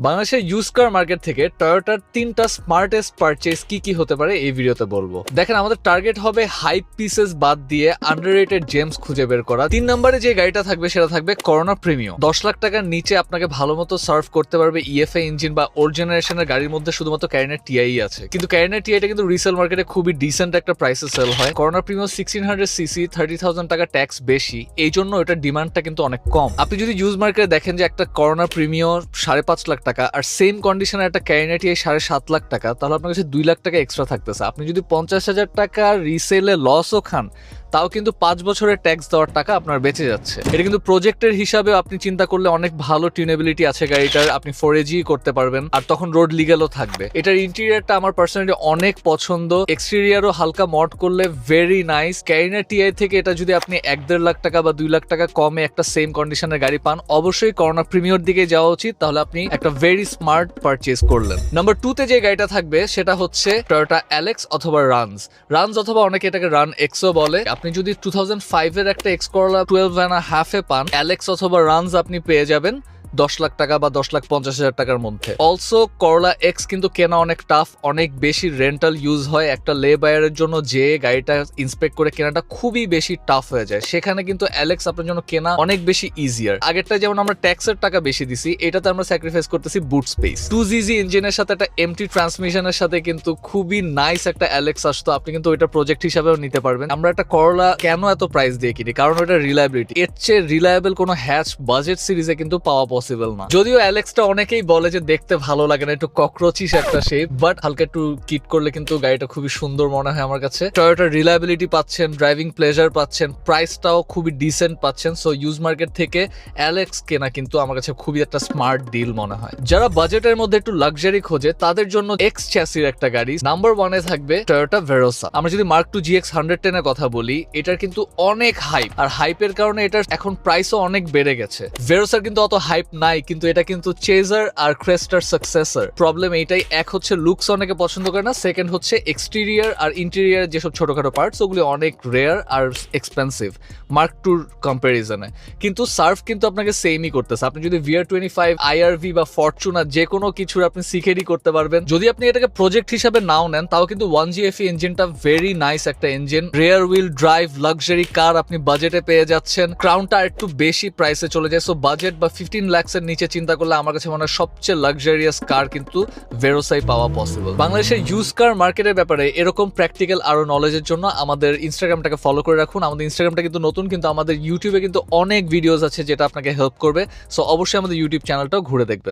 বাংলাদেশের ইউজ কার মার্কেট থেকে টয়োটার 3টা স্মার্টেস্ট পারচেজ কি হতে পারে এই ভিডিওতে বলবো। দেখেন, আমাদের টার্গেট হবে হাইপ পিসেস বাদ দিয়ে আন্ডাররেটেড জেমস খুঁজে বের করা। 3 নম্বরে যে গাড়িটা থাকবে সেটা থাকবে করোনা প্রিমিয়াম। 10 লাখ টাকার নিচে আপনাকে ভালো মতো সার্ভ করতে পারবে ইএফআই ইঞ্জিন বা ওল্ড জেনারেশনের গাড়ির মধ্যে শুধুমাত্র ক্যারিনার টিআই আছে, কিন্তু ক্যারিনার টিআইটা কিন্তু রিসেল মার্কেটে খুবই ডিসেন্ট একটা প্রাইসে সেল হয়। করোনা প্রিমিয়াম 1600 সিসি, 30,000 টাকা ট্যাক্স বেশি, এই জন্য এটার ডিমান্ডটা কিন্তু অনেক কম। আপনি যদি ইউজ মার্কেটে দেখেন যে একটা করোনা প্রিমিয়াম 5.5 লাখ টাকা আর সেম কন্ডিশনে একটা ক্যারিনার টিআই 7.5 লাখ টাকা, তাহলে আপনার কাছে 2 লাখ টাকা এক্সট্রা থাকতেছে। আপনি যদি 50,000 টাকা রিসেলে লসও খান, তাও কিন্তু 5 বছরের ট্যাক্স দেওয়ার টাকা আপনার বেঁচে যাচ্ছে। এটা কিন্তু প্রজেক্টের হিসাবে আপনি চিন্তা করলে অনেক ভালো টিউনেবিলিটি আছে গাড়িটার, আপনি 4AG করতে পারবেন আর তখন রোড লিগ্যালও থাকবে। এটার ইন্টেরিয়রটা আমার পার্সোনালি অনেক পছন্দ, এক্সটেরিয়রও হালকা মড করলে ভেরি নাইস। ক্যারিনার টিআই থেকে এটা যদি আপনি 1.5 লাখ টাকা বা 2 লাখ টাকা কমে একটা সেম কন্ডিশনের গাড়ি পান, অবশ্যই করোনা প্রিমিয়ার দিকে যাওয়া উচিত, তাহলে আপনি একটা ভেরি স্মার্ট পারচেজ করলেন। নাম্বার 2 তে যে গাড়িটা থাকবে সেটা হচ্ছে টয়োটা অ্যালেক্স অথবা রানস অথবা অনেকে এটাকে রান এক্সও বলে। আপনি যদি 2005 এর একটা এক্স করোলা 12.5 এ পান, অ্যালেক্স অথবা রানস আপনি পেয়ে যাবেন 10 লাখ টাকা বা 10,50,000 টাকার মধ্যে। অলসো করোলা এক্স কিন্তু কেনা অনেক টাফ, অনেক বেশি রেন্টাল ইউজ হয়। একটা লে বায়ারের জন্য যে গাড়িটা ইন্সপেক্ট করে কেনাটা খুবই বেশি টাফ হয়ে যায়, সেখানে কিন্তু অ্যালেক্স আপনার জন্য কেনা অনেক বেশি ইজিয়ার। আগেরটা যেমন আমরা ট্যাক্সের টাকা বেশি দিছি, এটাতে আমরা স্যাক্রিফাইস করতেছি বুট স্পেস। 2GZ ইঞ্জিনের সাথে একটা এমটি ট্রান্সমিশনের সাথে কিন্তু খুবই নাইস একটা অ্যালেক্স আসতো, আপনি কিন্তু ওইটা প্রজেক্ট হিসাবেও নিতে পারবেন। আমরা একটা করোলা কেন এত প্রাইস দিয়ে কিনি, কারণ ওটা রিলায়েবিলিটি। এর চেয়ে রিলায়েবল কোনো হ্যাচ বাজেট সিরিজে কিন্তু পাওয়া পসিবল না। যদিও অ্যালেক্সটা অনেকেই বলে যে দেখতে ভালো লাগে না, একটু ককরোচিস একটা শেপ, বাট হালকা একটু কিট করলে কিন্তু গাড়িটা খুবই সুন্দর মনে হয় আমার কাছে। টয়োটার রিলায়েবিলিটি পাচ্ছেন, ড্রাইভিং প্লেজার পাচ্ছেন, প্রাইসটাও খুবই ডিসেন্ট পাচ্ছেন। সো ইউজ মার্কেট থেকে অ্যালেক্স কেনা কিন্তু আমার কাছে খুবই একটা স্মার্ট ডিল মনে হয়। যারা বাজেটের মধ্যে একটু লাক্সারি খোঁজে তাদের জন্য এক্স চ্যাসির একটা গাড়ি নাম্বার 1 এ থাকবে টয়োটা ভেরোসা। আমরা যদি মার্ক 2 GX 110 এর কথা বলি, এটার কিন্তু অনেক হাইপ, আর হাইপের কারণে এটার এখন প্রাইসও অনেক বেড়ে গেছে। ভেরোসার কিন্তু অত হাইপ নাই, কিন্তু এটা কিন্তু চেজার আর ক্রেস্টার সাকসেসর। প্রবলেম এইটাই, এক হচ্ছে লুকস অনেকে পছন্দ করে না, সেকেন্ড হচ্ছে এক্সটেরিয়র আর ইন্টেরিয়র যেসব ছোটখাটো পার্টস ওগুলি অনেক রেয়ার আর এক্সপেন্সিভ মার্ক 2 কম্পারিজনে। কিন্তু সার্ভ কিন্তু আপনাকে সেমই করতেছে। আপনি যদি VR25, IRV বা ফরচুনার যে কোনো কিছুর আপনি সিকেডি করতে পারবেন। যদি আপনি এটাকে প্রজেক্ট হিসাবে নাও নেন, তাও কিন্তু 1GFE ইঞ্জিনটা ভেরি নাইস একটা engine. Rare wheel drive luxury car আপনি বাজেটে পেয়ে যাচ্ছেন। ক্রাউনটা একটু বেশি প্রাইসে চলে যায়, সো বাজেট বা 15 লাখস এর নিচে চিন্তা করলে আমার কাছে মনে হয় সবচেয়ে লাক্সারিয়াস কার কিন্তু ভেরোসাই পাওয়া পসিবল। বাংলাদেশের ইউজ কার মার্কেটের ব্যাপারে এরকম প্র্যাকটিক্যাল আরো নলেজের জন্য আমাদের ইনস্টাগ্রামটাকে ফলো করে রাখুন। আমাদের ইনস্টাগ্রামটা কিন্তু নতুন, কিন্তু আমাদের ইউটিউবে কিন্তু অনেক ভিডিওস আছে যেটা আপনাকে হেল্প করবে। সো অবশ্যই আমাদের ইউটিউব চ্যানেলটাও ঘুরে দেখবেন।